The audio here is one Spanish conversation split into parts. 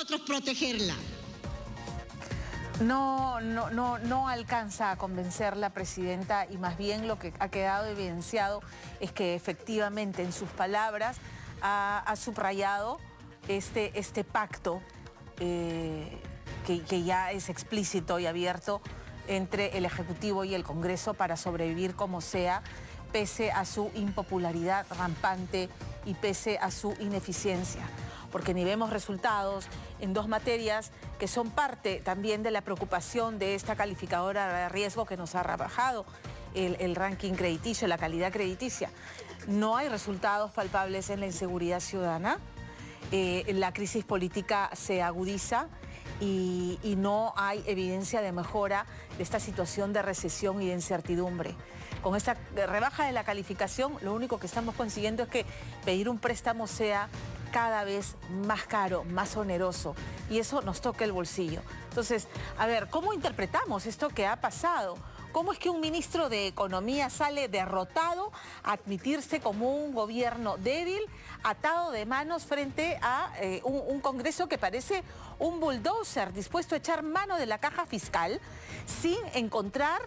nosotros protegerla. No alcanza a convencer la presidenta y más bien lo que ha quedado evidenciado es que efectivamente en sus palabras ha subrayado este pacto que ya es explícito y abierto entre el Ejecutivo y el Congreso para sobrevivir como sea, pese a su impopularidad rampante y pese a su ineficiencia. Porque ni vemos resultados en dos materias que son parte también de la preocupación de esta calificadora de riesgo que nos ha rebajado el ranking crediticio, la calidad crediticia. No hay resultados palpables en la inseguridad ciudadana, la crisis política se agudiza y no hay evidencia de mejora de esta situación de recesión y de incertidumbre. Con esta rebaja de la calificación, lo único que estamos consiguiendo es que pedir un préstamo sea cada vez más caro, más oneroso, y eso nos toca el bolsillo. Entonces, a ver, ¿cómo interpretamos esto que ha pasado? ¿Cómo es que un ministro de Economía sale derrotado a admitirse como un gobierno débil, atado de manos frente a un Congreso que parece un bulldozer dispuesto a echar mano de la caja fiscal sin encontrar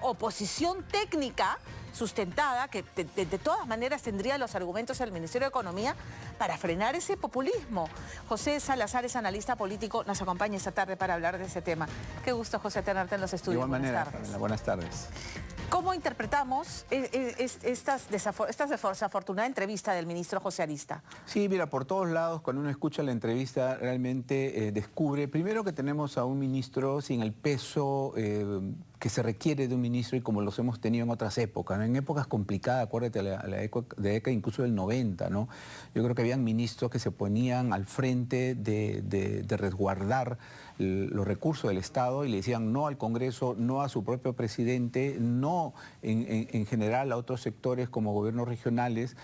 oposición técnica sustentada, que de todas maneras tendría los argumentos del Ministerio de Economía para frenar ese populismo? José Salazar es analista político, nos acompaña esta tarde para hablar de ese tema. Qué gusto, José, tenerte en los estudios. De igual manera, buenas tardes. Buenas tardes. ¿Cómo interpretamos esta desafortunada entrevista del ministro José Arista? Sí, mira, por todos lados, cuando uno escucha la entrevista, realmente descubre, primero, que tenemos a un ministro sin el peso que se requiere de un ministro y como los hemos tenido en otras épocas, ¿no? En épocas complicadas, acuérdate, la década incluso del 90, ¿no? Yo creo que habían ministros que se ponían al frente de resguardar los recursos del Estado y le decían no al Congreso, no a su propio presidente, no en general a otros sectores como gobiernos regionales,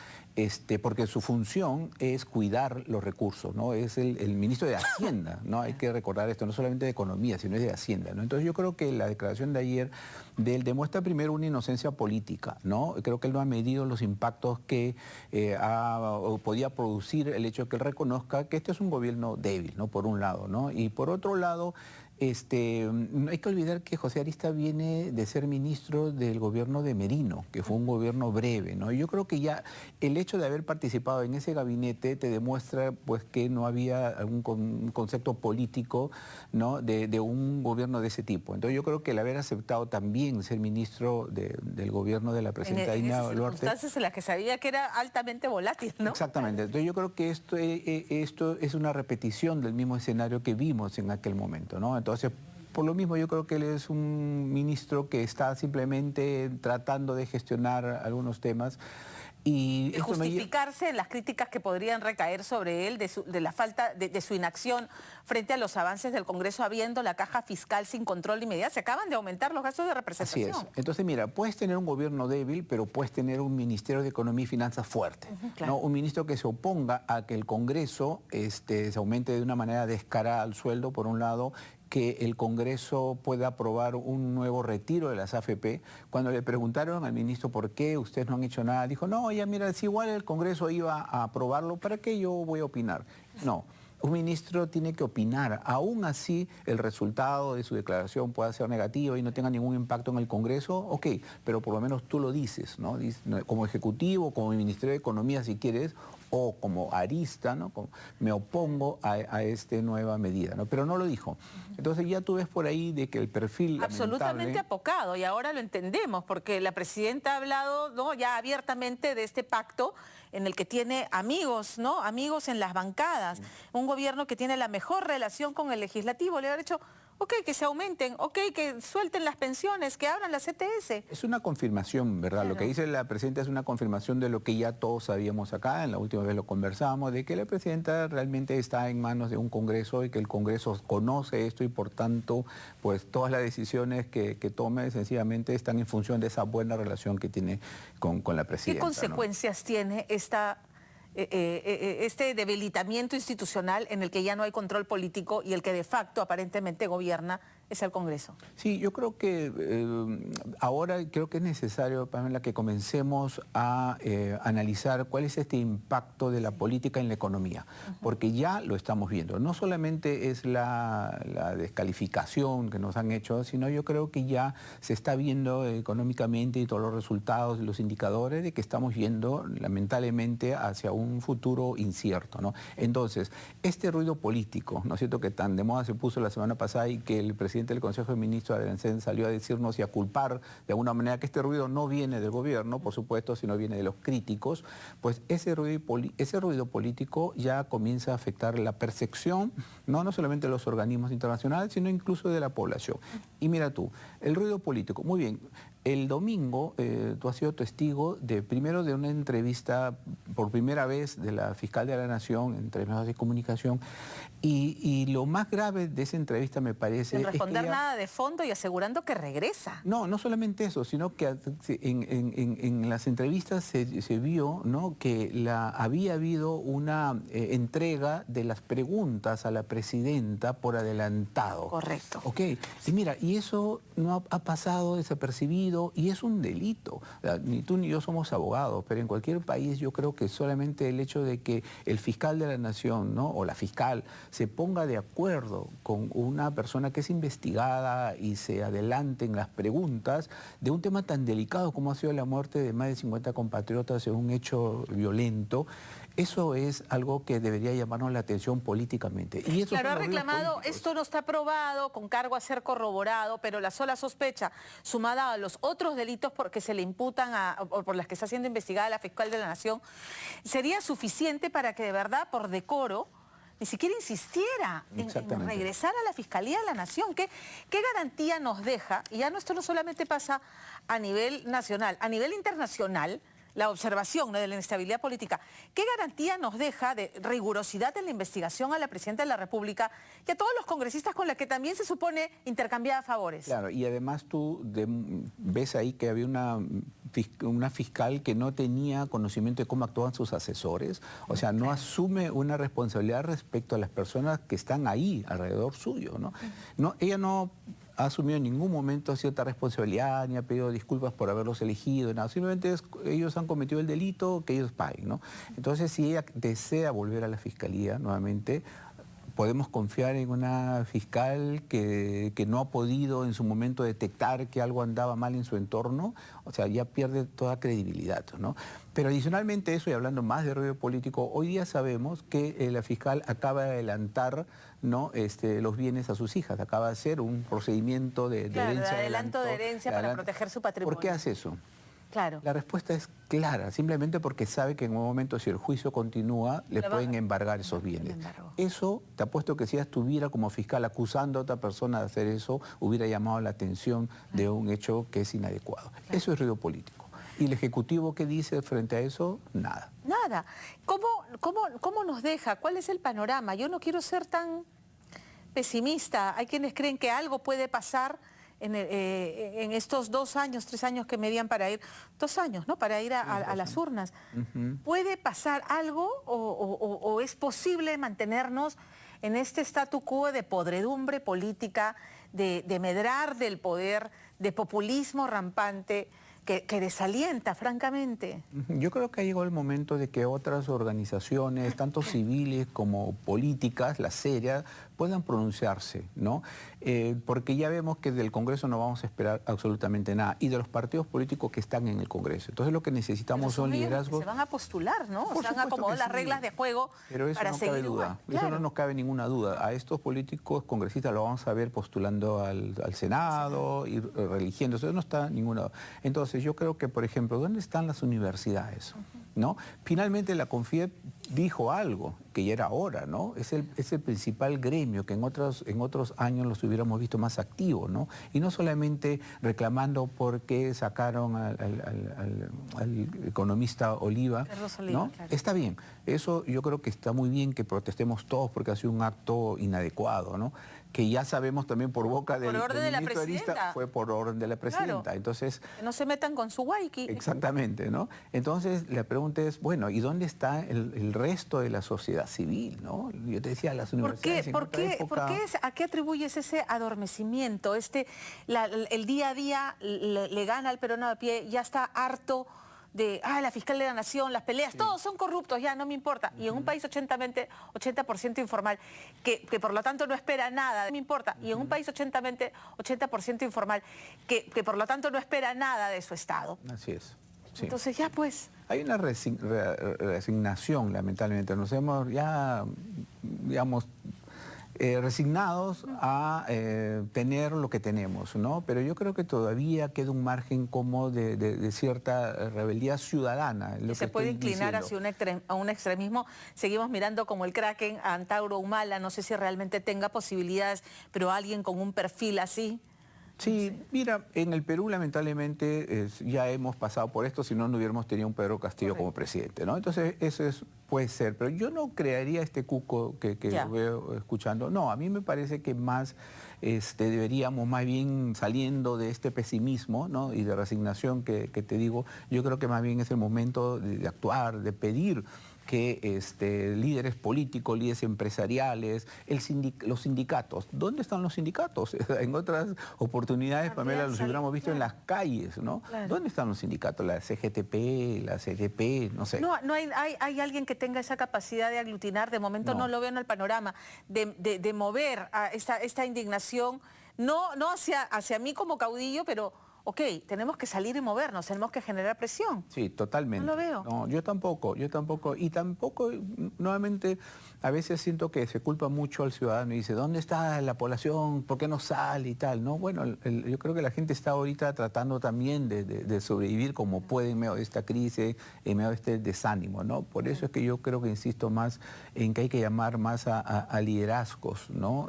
porque su función es cuidar los recursos, ¿no? Es el ministro de Hacienda, ¿no? Hay que recordar esto, no solamente de Economía, sino es de Hacienda, ¿no? Entonces yo creo que la declaración de ayer de él demuestra primero una inocencia política, ¿no? Creo que él no ha medido los impactos que podía producir el hecho de que él reconozca que este es un gobierno débil, ¿no? Por un lado, ¿no? Y por otro lado, no hay que olvidar que José Arista viene de ser ministro del gobierno de Merino, que fue un gobierno breve, ¿no? Y yo creo que ya el hecho de haber participado en ese gabinete te demuestra pues que no había algún concepto político, ¿no? de un gobierno de ese tipo. Entonces yo creo que el haber aceptado también ser ministro del gobierno de la presidenta Dina Boluarte... En circunstancias en las que sabía que era altamente volátil, ¿no? Exactamente. Entonces yo creo que esto es una repetición del mismo escenario que vimos en aquel momento, ¿no? Entonces, por lo mismo yo creo que él es un ministro que está simplemente tratando de gestionar algunos temas y justificarse en las críticas que podrían recaer sobre él de la falta de su inacción frente a los avances del Congreso, habiendo la caja fiscal sin control inmediato. Se acaban de aumentar los gastos de representación. Así es. Entonces, mira, puedes tener un gobierno débil, pero puedes tener un Ministerio de Economía y Finanzas fuerte. Claro. ¿No? Un ministro que se oponga a que el Congreso se aumente de una manera descarada el sueldo, por un lado, que el Congreso pueda aprobar un nuevo retiro de las AFP. Cuando le preguntaron al ministro por qué ustedes no han hecho nada, dijo, no, ya mira, si igual el Congreso iba a aprobarlo, ¿para qué yo voy a opinar? No. Un ministro tiene que opinar, aún así el resultado de su declaración pueda ser negativo y no tenga ningún impacto en el Congreso, ok, pero por lo menos tú lo dices, ¿no? Como Ejecutivo, como Ministerio de Economía si quieres, o como Arista, ¿no? Me opongo a esta nueva medida, ¿no? Pero no lo dijo. Entonces ya tú ves por ahí de que el perfil absolutamente apocado, y ahora lo entendemos, porque la presidenta ha hablado, ¿no? Ya abiertamente de este pacto en el que tiene amigos, ¿no? Amigos en las bancadas, un gobierno que tiene la mejor relación con el legislativo. Le ha dicho, ok, que se aumenten, ok, que suelten las pensiones, que abran la CTS. Es una confirmación, ¿verdad? Claro. Lo que dice la presidenta es una confirmación de lo que ya todos sabíamos acá, en la última vez lo conversábamos, de que la presidenta realmente está en manos de un Congreso y que el Congreso conoce esto y por tanto, pues todas las decisiones que tome sencillamente están en función de esa buena relación que tiene con la presidenta. ¿Qué consecuencias tiene este debilitamiento institucional en el que ya no hay control político y el que de facto aparentemente gobierna es el Congreso. Sí, yo creo que ahora creo que es necesario, Pamela, que comencemos a analizar cuál es este impacto de la política en la economía, porque ya lo estamos viendo. No solamente es la descalificación que nos han hecho, sino yo creo que ya se está viendo económicamente y todos los resultados y los indicadores de que estamos yendo lamentablemente hacia un futuro incierto, ¿no? Entonces, este ruido político, ¿no es cierto?, que tan de moda se puso la semana pasada y que el presidente del Consejo de Ministros, Adrián, salió a decirnos y a culpar de alguna manera que este ruido no viene del gobierno, por supuesto, sino viene de los críticos, pues ese ruido político ya comienza a afectar la percepción, no solamente de los organismos internacionales, sino incluso de la población. Y mira tú, el ruido político, muy bien. El domingo tú has sido testigo primero de una entrevista por primera vez de la fiscal de la Nación entre medios de comunicación y lo más grave de esa entrevista me parece... Sin responder es que nada de fondo y asegurando que regresa. No solamente eso, sino que en las entrevistas se vio, ¿no?, que había habido una entrega de las preguntas a la presidenta por adelantado. Correcto. Ok, y mira, y eso no ha pasado desapercibido y es un delito. O sea, ni tú ni yo somos abogados, pero en cualquier país yo creo que solamente el hecho de que el fiscal de la Nación, ¿no?, o la fiscal se ponga de acuerdo con una persona que es investigada y se adelante en las preguntas de un tema tan delicado como ha sido la muerte de más de 50 compatriotas en un hecho violento, eso es algo que debería llamarnos la atención políticamente. Y eso claro, ha reclamado, esto no está probado, con cargo a ser corroborado, pero la sola sospecha, sumada a los otros delitos porque se le imputan o por las que está siendo investigada la fiscal de la Nación, sería suficiente para que de verdad, por decoro, ni siquiera insistiera en regresar a la Fiscalía de la Nación. ¿Qué garantía nos deja? Y ya esto no solamente pasa a nivel nacional, a nivel internacional, la observación, ¿no?, de la inestabilidad política. ¿Qué garantía nos deja de rigurosidad en la investigación a la Presidenta de la República y a todos los congresistas con los que también se supone intercambiaba favores? Claro, y además tú ves ahí que había una fiscal que no tenía conocimiento de cómo actuaban sus asesores, o sea, no asume una responsabilidad respecto a las personas que están ahí alrededor suyo, ¿no? Ella no ha asumido en ningún momento cierta responsabilidad, ni ha pedido disculpas por haberlos elegido, nada. Simplemente ellos han cometido el delito, que ellos paguen, ¿no? Entonces, si ella desea volver a la Fiscalía nuevamente, podemos confiar en una fiscal que no ha podido en su momento detectar que algo andaba mal en su entorno, o sea, ya pierde toda credibilidad, ¿no? Pero adicionalmente eso, y hablando más de ruido político, hoy día sabemos que la fiscal acaba de adelantar, ¿no?, los bienes a sus hijas, acaba de hacer un procedimiento de herencia. Adelanto de herencia para proteger su patrimonio. ¿Por qué hace eso? Claro. La respuesta es clara, simplemente porque sabe que en un momento, si el juicio continúa, le pueden embargar esos bienes. Eso, te apuesto que si ella estuviera como fiscal acusando a otra persona de hacer eso, hubiera llamado la atención de un hecho que es inadecuado. Eso es ruido político. ¿Y el Ejecutivo qué dice frente a eso? Nada. Nada. ¿Cómo nos deja? ¿Cuál es el panorama? Yo no quiero ser tan pesimista. Hay quienes creen que algo puede pasar en estos 2 años, 3 años que medían para ir, 2 años, ¿no?, para ir a las urnas. ¿Puede pasar algo o es posible mantenernos en este statu quo de podredumbre política, de medrar del poder, de populismo rampante, que desalienta, francamente? Yo creo que ha llegado el momento de que otras organizaciones, tanto civiles como políticas, las serias, puedan pronunciarse, ¿no? Porque ya vemos que del Congreso no vamos a esperar absolutamente nada, y de los partidos políticos que están en el Congreso. Entonces lo que necesitamos son liderazgos. Se van a postular, ¿no? Se han acomodado las reglas de juego para seguir igual. Eso no nos cabe ninguna duda. A estos políticos congresistas lo vamos a ver postulando al Senado y religiendo. Eso no está ninguna duda. Entonces yo creo que, por ejemplo, ¿dónde están las universidades? ¿No? Finalmente la CONFIEP dijo algo, que ya era hora, ¿no? Es el principal gremio que en otros años los hubiéramos visto más activos, ¿no? Y no solamente reclamando porque sacaron al economista Oliva, ¿no? Claro. Está bien, eso yo creo que está muy bien que protestemos todos porque ha sido un acto inadecuado, ¿no? Que ya sabemos también por boca del ministro Arista, fue por orden de la presidenta. Claro. Entonces, que no se metan con su guayqui. Exactamente, ¿no? Entonces la pregunta es, bueno, ¿y dónde está el resto de la sociedad civil, ¿no? Yo te decía, las universidades en otra época... ¿A qué atribuyes ese adormecimiento? El día a día le gana al peruano a pie, ya está harto de, la fiscal de la nación, las peleas, todos son corruptos, ya no me importa. Y en un país 80% informal, que por lo tanto no espera nada, no me importa. Y en un país 80% informal, que por lo tanto no espera nada de su Estado. Así es. Sí. Entonces ya pues... Hay una resignación, lamentablemente. Nos hemos ya, digamos, resignados a tener lo que tenemos, ¿no? Pero yo creo que todavía queda un margen como de cierta rebeldía ciudadana. Se puede inclinar hacia un extremismo. Seguimos mirando como el Kraken a Antauro Humala. No sé si realmente tenga posibilidades, pero alguien con un perfil así... Sí, mira, en el Perú lamentablemente ya hemos pasado por esto, si no, no hubiéramos tenido un Pedro Castillo como presidente, ¿no? Entonces eso puede ser, pero yo no crearía este cuco que veo escuchando. No, a mí me parece que más deberíamos más bien saliendo de este pesimismo, ¿no? Y de resignación que te digo, yo creo que más bien es el momento de actuar, de pedir que líderes políticos, líderes empresariales, los sindicatos. ¿Dónde están los sindicatos? En otras oportunidades, Pamela, los hubiéramos visto en las calles, ¿no? Claro. ¿Dónde están los sindicatos? La CGTP, la CDP, no sé. No hay alguien que tenga esa capacidad de aglutinar, de momento no lo veo en el panorama, de mover a esta indignación, no hacia mí como caudillo, pero... Ok, tenemos que salir y movernos, tenemos que generar presión. Sí, totalmente. No lo veo. No, yo tampoco. Y tampoco, nuevamente, a veces siento que se culpa mucho al ciudadano y dice, ¿dónde está la población? ¿Por qué no sale y tal? ¿No? Bueno, yo creo que la gente está ahorita tratando también de sobrevivir como puede en medio de esta crisis, en medio de este desánimo, ¿no? Por eso es que yo creo que insisto más en que hay que llamar más a liderazgos, ¿no?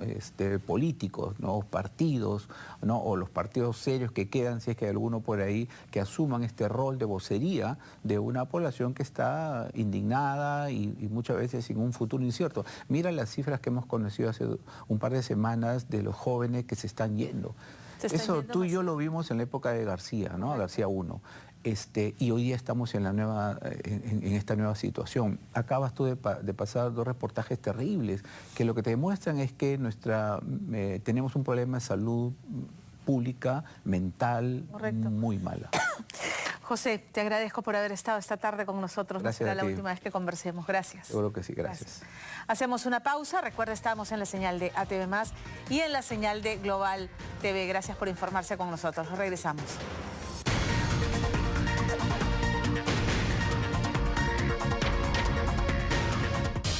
Políticos, ¿no? Partidos, ¿no? O los partidos serios que quedan, si es que hay alguno por ahí, que asuman este rol de vocería de una población que está indignada y muchas veces sin un futuro incierto. Mira las cifras que hemos conocido hace un par de semanas de los jóvenes que se están yendo. Eso tú y yo lo vimos en la época de García, ¿no? García 1. Y hoy día estamos en esta nueva situación. Acabas tú de pasar 2 reportajes terribles que lo que te demuestran es que tenemos un problema de salud pública, mental, muy mala. José, te agradezco por haber estado esta tarde con nosotros. Gracias. No será la última vez que conversemos. Gracias. Seguro que sí, gracias. Hacemos una pausa. Recuerda, estamos en la señal de ATV+ y en la señal de Global TV. Gracias por informarse con nosotros. Regresamos.